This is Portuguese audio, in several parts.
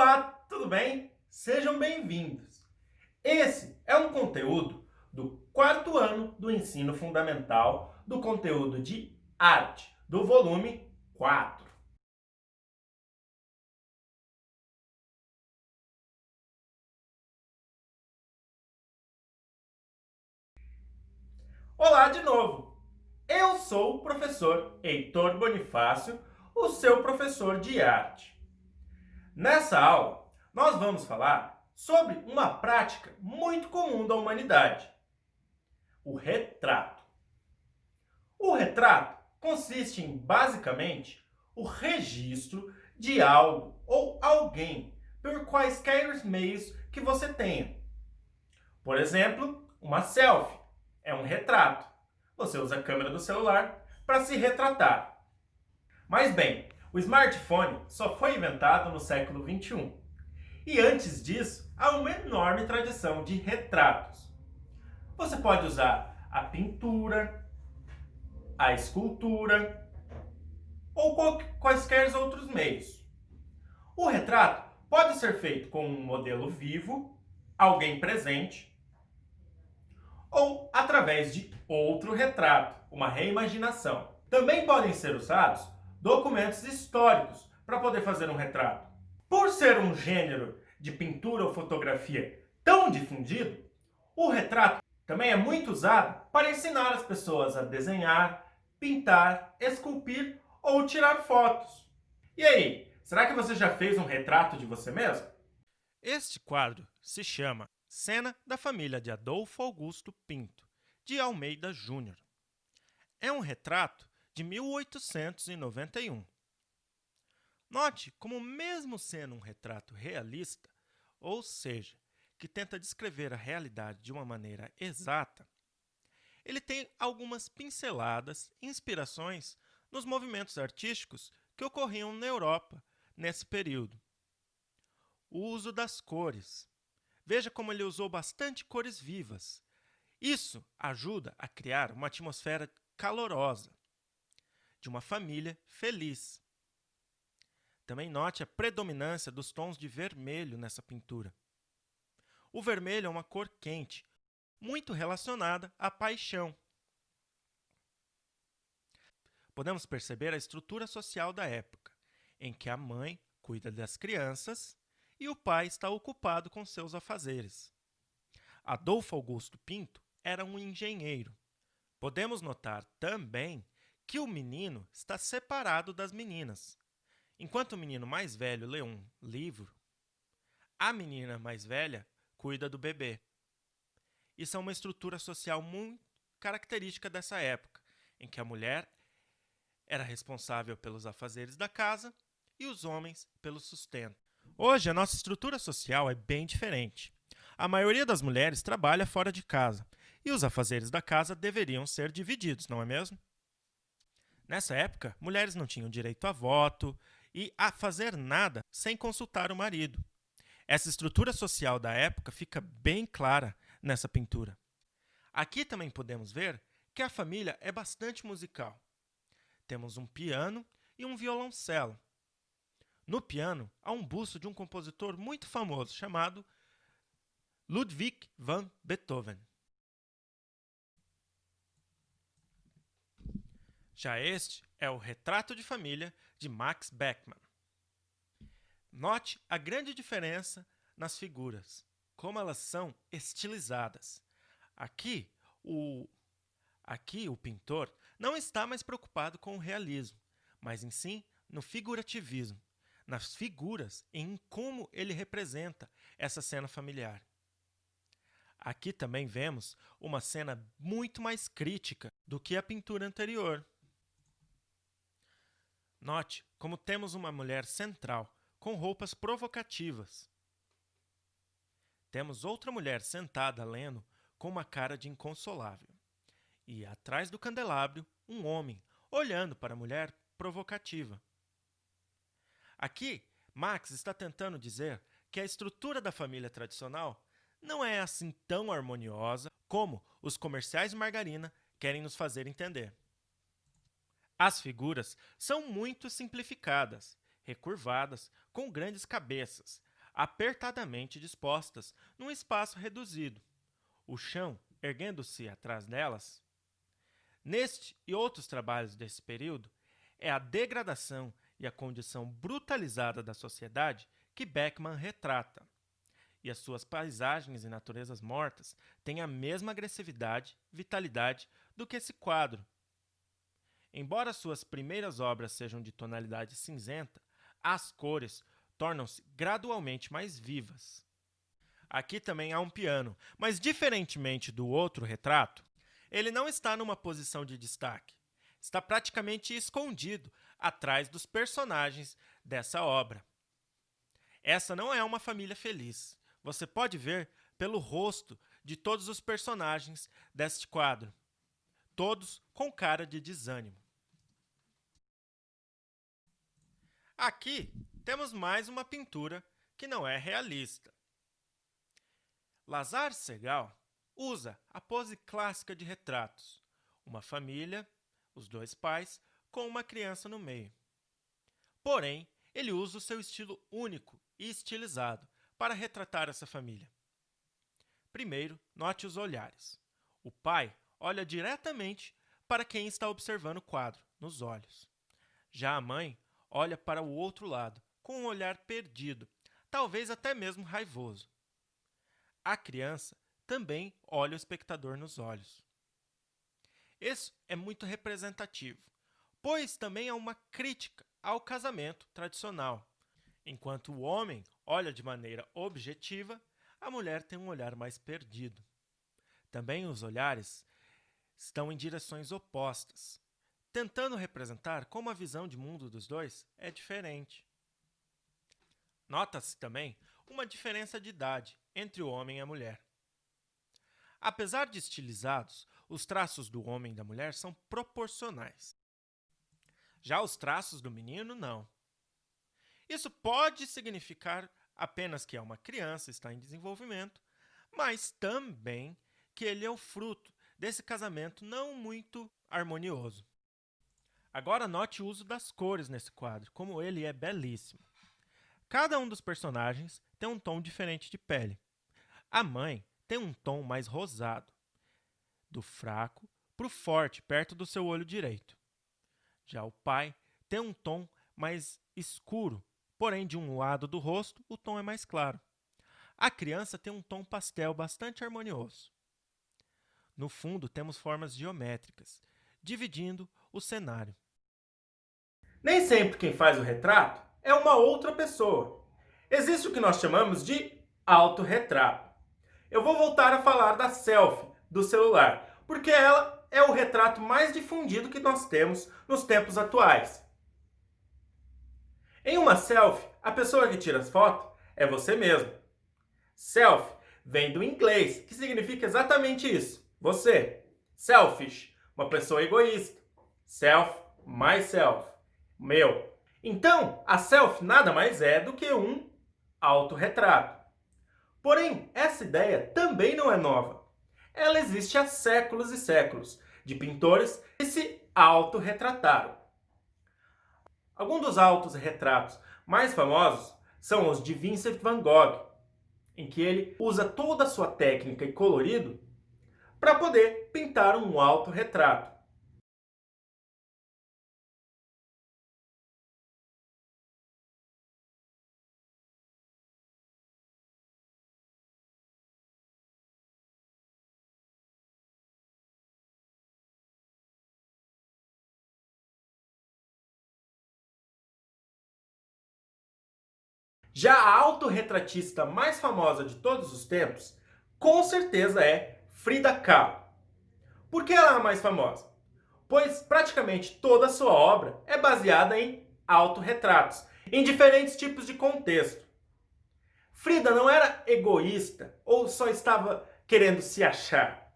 Olá, tudo bem? Sejam bem-vindos. Esse é um conteúdo do quarto ano do ensino fundamental do conteúdo de arte, do volume 4. Olá de novo! Eu sou o professor Heitor Bonifácio, o seu professor de arte. Nessa aula, nós vamos falar sobre uma prática muito comum da humanidade: o retrato. O retrato consiste em, basicamente, o registro de algo ou alguém por quaisquer meios que você tenha. Por exemplo, uma selfie é um retrato. Você usa a câmera do celular para se retratar. Mas bem, o smartphone só foi inventado no século XXI. E antes disso, há uma enorme tradição de retratos. Você pode usar a pintura, a escultura ou quaisquer outros meios. O retrato pode ser feito com um modelo vivo, alguém presente, ou através de outro retrato, uma reimaginação. Também podem ser usados documentos históricos para poder fazer um retrato. Por ser um gênero de pintura ou fotografia tão difundido, o retrato também é muito usado para ensinar as pessoas a desenhar, pintar, esculpir ou tirar fotos. E aí, será que você já fez um retrato de você mesmo? Este quadro se chama Cena da Família de Adolfo Augusto Pinto, de Almeida Júnior. É um retrato de 1891. Note como, mesmo sendo um retrato realista, ou seja, que tenta descrever a realidade de uma maneira exata, ele tem algumas pinceladas e inspirações nos movimentos artísticos que ocorriam na Europa nesse período. O uso das cores. Veja como ele usou bastante cores vivas. Isso ajuda a criar uma atmosfera calorosa, de uma família feliz. Também note a predominância dos tons de vermelho nessa pintura. O vermelho é uma cor quente, muito relacionada à paixão. Podemos perceber a estrutura social da época, em que a mãe cuida das crianças e o pai está ocupado com seus afazeres. Adolfo Augusto Pinto era um engenheiro. Podemos notar também que o menino está separado das meninas. Enquanto o menino mais velho lê um livro, a menina mais velha cuida do bebê. Isso é uma estrutura social muito característica dessa época, em que a mulher era responsável pelos afazeres da casa e os homens pelo sustento. Hoje, a nossa estrutura social é bem diferente. A maioria das mulheres trabalha fora de casa e os afazeres da casa deveriam ser divididos, não é mesmo? Nessa época, mulheres não tinham direito a voto e a fazer nada sem consultar o marido. Essa estrutura social da época fica bem clara nessa pintura. Aqui também podemos ver que a família é bastante musical. Temos um piano e um violoncelo. No piano, há um busto de um compositor muito famoso chamado Ludwig van Beethoven. Já este é o Retrato de Família de Max Beckmann. Note a grande diferença nas figuras, como elas são estilizadas. Aqui o pintor não está mais preocupado com o realismo, mas em si no figurativismo, nas figuras e em como ele representa essa cena familiar. Aqui também vemos uma cena muito mais crítica do que a pintura anterior. Note como temos uma mulher central, com roupas provocativas. Temos outra mulher sentada lendo, com uma cara de inconsolável. E atrás do candelabro, um homem, olhando para a mulher provocativa. Aqui, Marx está tentando dizer que a estrutura da família tradicional não é assim tão harmoniosa como os comerciais de margarina querem nos fazer entender. As figuras são muito simplificadas, recurvadas, com grandes cabeças. apertadamente dispostas num espaço reduzido, o chão erguendo-se atrás delas. Neste e outros trabalhos desse período, é a degradação e a condição brutalizada da sociedade que Beckmann retrata. E as suas paisagens e naturezas mortas têm a mesma agressividade, vitalidade do que esse quadro. Embora suas primeiras obras sejam de tonalidade cinzenta, as cores tornam-se gradualmente mais vivas. Aqui também há um piano, mas diferentemente do outro retrato, ele não está numa posição de destaque. Está praticamente escondido atrás dos personagens dessa obra. Essa não é uma família feliz. Você pode ver pelo rosto de todos os personagens deste quadro, todos com cara de desânimo. Aqui temos mais uma pintura que não é realista. Lazare Segal usa a pose clássica de retratos, uma família, os dois pais, com uma criança no meio. Porém, ele usa o seu estilo único e estilizado para retratar essa família. Primeiro, note os olhares. O pai olha diretamente para quem está observando o quadro, nos olhos. Já a mãe olha para o outro lado, com um olhar perdido, talvez até mesmo raivoso. A criança também olha o espectador nos olhos. Isso é muito representativo, pois também é uma crítica ao casamento tradicional. Enquanto o homem olha de maneira objetiva, a mulher tem um olhar mais perdido. Também os olhares estão em direções opostas, tentando representar como a visão de mundo dos dois é diferente. Nota-se também uma diferença de idade entre o homem e a mulher. Apesar de estilizados, os traços do homem e da mulher são proporcionais. Já os traços do menino, não. Isso pode significar apenas que é uma criança, está em desenvolvimento, mas também que ele é o fruto desse casamento não muito harmonioso. Agora note o uso das cores nesse quadro, como ele é belíssimo. Cada um dos personagens tem um tom diferente de pele. A mãe tem um tom mais rosado, do fraco para o forte, perto do seu olho direito. Já o pai tem um tom mais escuro, porém de um lado do rosto o tom é mais claro. A criança tem um tom pastel bastante harmonioso. No fundo temos formas geométricas, dividindo o cenário. Nem sempre quem faz o retrato é uma outra pessoa. Existe o que nós chamamos de autorretrato. Eu vou voltar a falar da selfie do celular, porque ela é o retrato mais difundido que nós temos nos tempos atuais. Em uma selfie, a pessoa que tira as fotos é você mesmo. Self vem do inglês, que significa exatamente isso. Você. Selfish, uma pessoa egoísta. Self, myself, meu. Então, a selfie nada mais é do que um autorretrato. Porém, essa ideia também não é nova. Ela existe há séculos e séculos, de pintores que se autorretrataram. Alguns dos autorretratos mais famosos são os de Vincent van Gogh, em que ele usa toda a sua técnica e colorido para poder pintar um autorretrato. Já a autorretratista mais famosa de todos os tempos, com certeza é Frida Kahlo. Por que ela é a mais famosa? Pois praticamente toda a sua obra é baseada em autorretratos, em diferentes tipos de contexto. Frida não era egoísta ou só estava querendo se achar.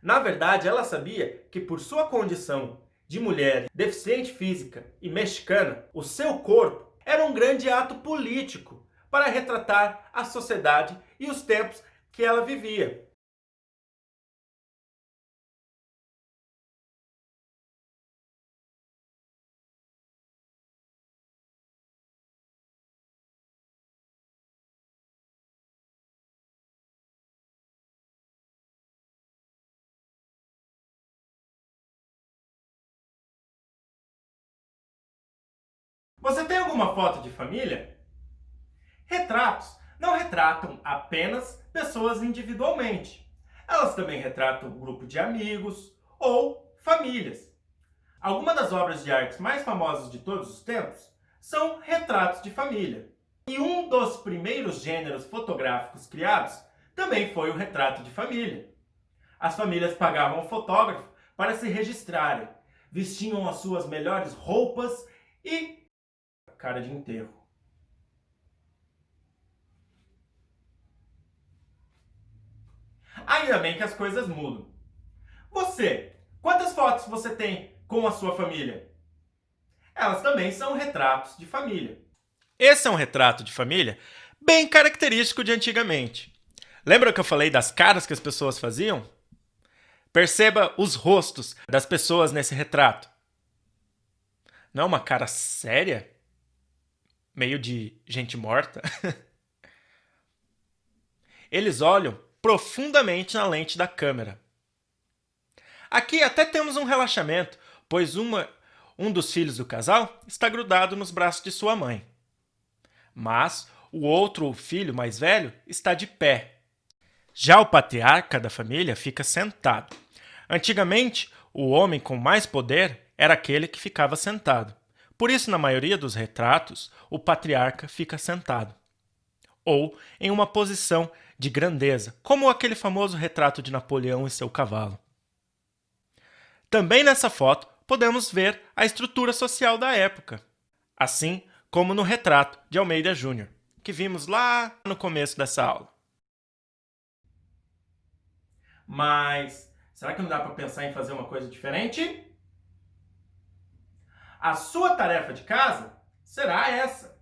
Na verdade, ela sabia que por sua condição de mulher deficiente física e mexicana, o seu corpo era um grande ato político para retratar a sociedade e os tempos que ela vivia. Você tem alguma foto de família? Retratos não retratam apenas pessoas individualmente. Elas também retratam um grupo de amigos ou famílias. Algumas das obras de arte mais famosas de todos os tempos são retratos de família. E um dos primeiros gêneros fotográficos criados também foi o retrato de família. As famílias pagavam um fotógrafo para se registrarem, vestiam as suas melhores roupas e cara de enterro. Ainda bem que as coisas mudam. Você, quantas fotos você tem com a sua família? Elas também são retratos de família. Esse é um retrato de família bem característico de antigamente. Lembra que eu falei das caras que as pessoas faziam? Perceba os rostos das pessoas nesse retrato. Não é uma cara séria? Meio de gente morta? Eles olham profundamente na lente da câmera. Aqui até temos um relaxamento, pois um dos filhos do casal está grudado nos braços de sua mãe. Mas o outro filho mais velho está de pé. Já o patriarca da família fica sentado. Antigamente, o homem com mais poder era aquele que ficava sentado. Por isso, na maioria dos retratos, o patriarca fica sentado. Ou em uma posição de grandeza, como aquele famoso retrato de Napoleão e seu cavalo. Também nessa foto podemos ver a estrutura social da época, assim como no retrato de Almeida Júnior, que vimos lá no começo dessa aula. Mas será que não dá para pensar em fazer uma coisa diferente? A sua tarefa de casa será essa.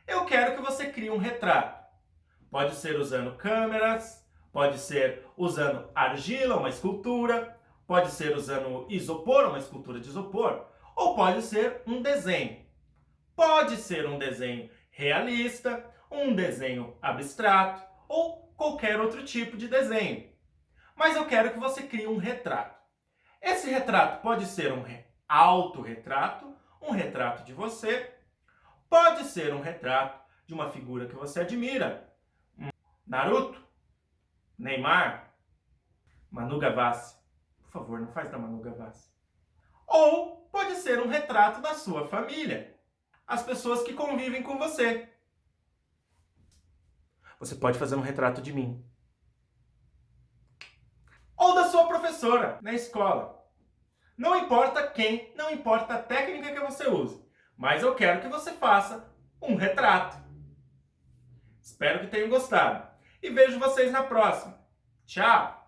Eu quero que você crie um retrato. Pode ser usando câmeras, pode ser usando argila, uma escultura, pode ser usando isopor, uma escultura de isopor, ou pode ser um desenho. Pode ser um desenho realista, um desenho abstrato ou qualquer outro tipo de desenho. Mas eu quero que você crie um retrato. Esse retrato pode ser um autorretrato, um retrato de você, pode ser um retrato de uma figura que você admira. Naruto, Neymar, Manu Gavassi. Por favor, não faz da Manu Gavassi. Ou pode ser um retrato da sua família, as pessoas que convivem com você. Você pode fazer um retrato de mim. Ou da sua professora na escola. Não importa quem, não importa a técnica que você use, mas eu quero que você faça um retrato. Espero que tenham gostado. E vejo vocês na próxima. Tchau!